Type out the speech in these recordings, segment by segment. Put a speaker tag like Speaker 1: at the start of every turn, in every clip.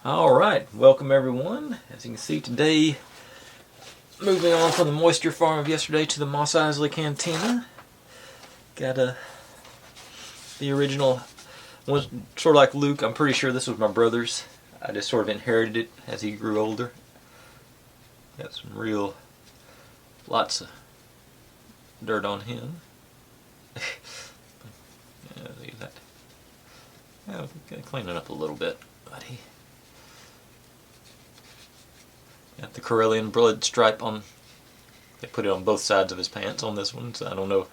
Speaker 1: Alright, welcome everyone. As you can see today, moving on from the moisture farm of yesterday to the Mos Eisley Cantina. Got the original one, sort of like Luke. I'm pretty sure this was my brother's. I just sort of inherited it as he grew older. Got some lots of dirt on him. Leave that. Gotta clean it up a little bit, buddy. Got the Corellian blood stripe on. They put it on both sides of his pants on this one, so I don't know.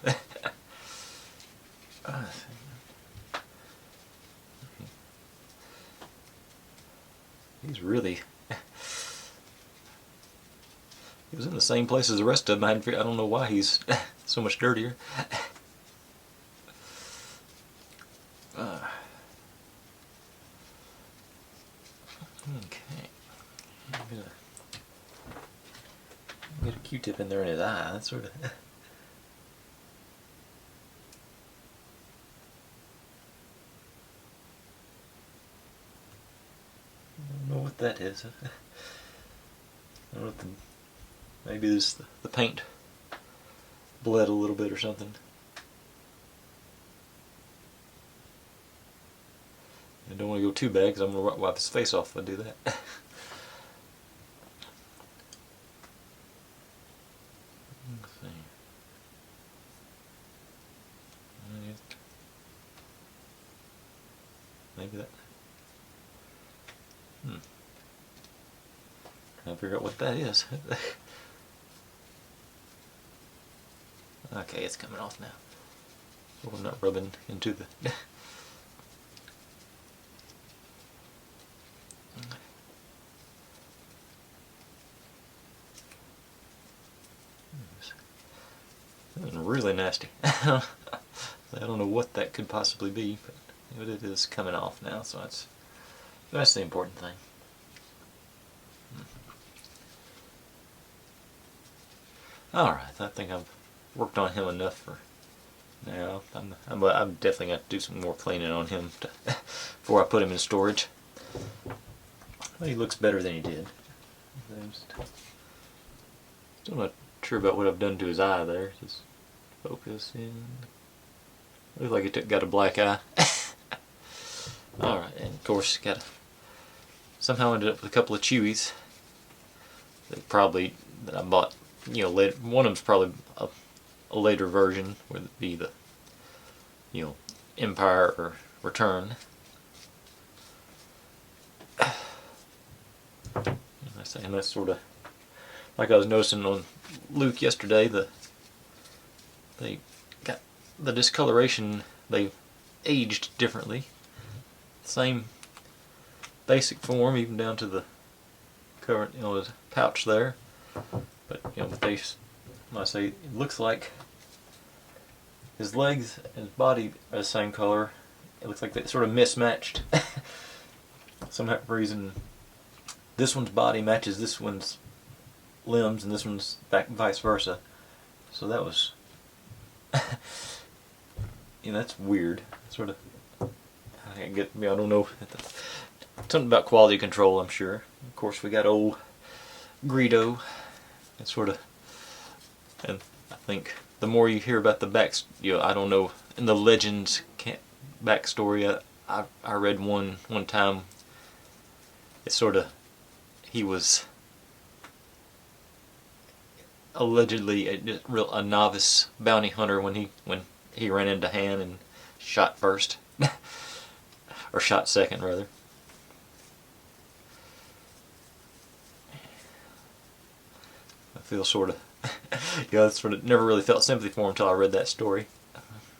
Speaker 1: He's really. He was in the same place as the rest of them. I don't know why he's so much dirtier. Okay. Get a Q-tip in there in his eye. That's sort of. I don't know what that is. I don't know if maybe the paint bled a little bit or something. I don't want to go too bad because I'm going to wipe his face off if I do that. Let's see. Maybe that. Trying to figure out what that is. Okay, it's coming off now. Oh, I'm not rubbing into the. That was really nasty. I don't know what that could possibly be, but it is coming off now, so that's the important thing. Alright, I think I've worked on him enough for now. I'm definitely going to do some more cleaning on him before I put him in storage. Well, he looks better than he did. Still not sure about what I've done to his eye there. Just focus in. Looks like it got a black eye. Alright, and of course somehow ended up with a couple of Chewies. That I bought, later. One of them's probably a later version, whether it be the, Empire or Return. And that's sort of like I was noticing on Luke yesterday. They got the discoloration. They aged differently. Same basic form, even down to the current, the pouch there. But when I say it looks like his legs and his body are the same color. It looks like they sort of mismatched. Some reason, this one's body matches this one's limbs, and this one's vice versa. So that was, that's weird. Sort of. I don't know. Something about quality control, I'm sure. Of course, we got old Greedo. It's sort of, and I think the more you hear about the I don't know, in the Legends backstory, I read one time. It's sort of, he was allegedly a novice bounty hunter when he ran into Han and shot first. Or shot second, rather. I feel sort of, I sort of never really felt sympathy for him until I read that story.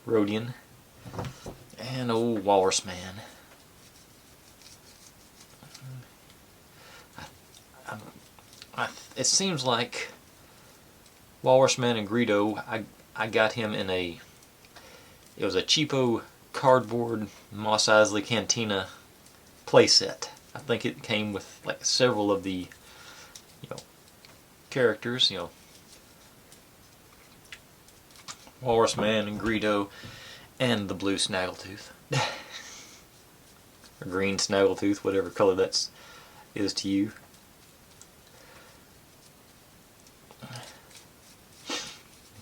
Speaker 1: Rodian. And old Walrus Man. It seems like Walrus Man and Greedo, I got him in it was a cheapo cardboard Mos Eisley Cantina playset. I think it came with like several of the characters, Walrus Man and Greedo, and the blue Snaggletooth. Or green Snaggletooth, whatever color that's is to you.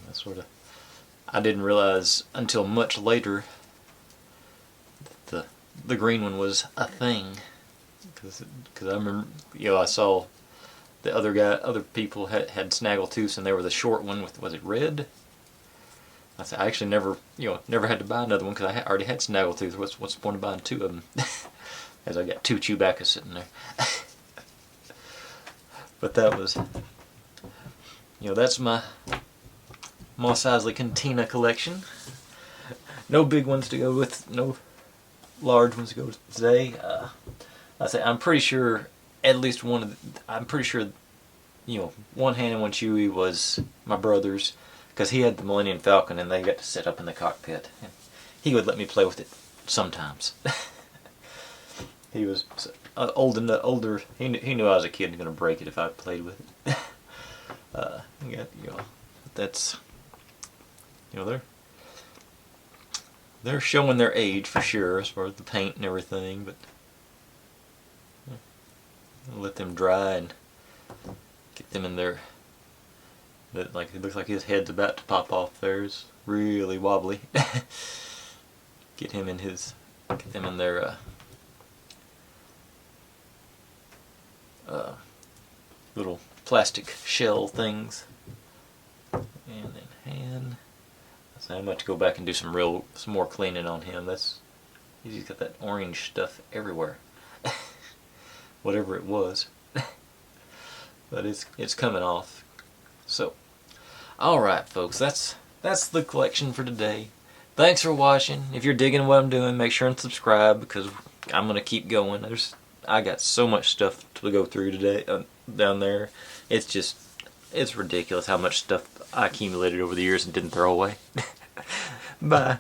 Speaker 1: That's sort of. I didn't realize until much later that the green one was a thing, because I remember, you know, I saw the other people had snaggletooths, and they were the short one with, was it red? I actually never had to buy another one because I already had snaggletooth. What's the point of buying two of them? As I got two Chewbaccas sitting there. But that was, that's my Mos Eisley Cantina collection. No big ones to go with, no large ones to go with today. I'm pretty sure at least I'm pretty sure, one hand and one Chewie was my brother's, because he had the Millennium Falcon and they got to sit up in the cockpit. And he would let me play with it sometimes. He was older. He knew I was a kid and going to break it if I played with it. That's, they're showing their age for sure as far as the paint and everything, but I'll let them dry and get them in there. Like, it looks like his head's about to pop off there. It's really wobbly. Get them in their little plastic shell things. And then hand. So I'm about to go back and do some more cleaning on him. He's got that orange stuff everywhere. Whatever it was. But it's coming off. So, alright folks, that's the collection for today. Thanks for watching. If you're digging what I'm doing, make sure and subscribe, because I'm going to keep going. I got so much stuff to go through today down there. It's ridiculous how much stuff I accumulated over the years and didn't throw away. Bye.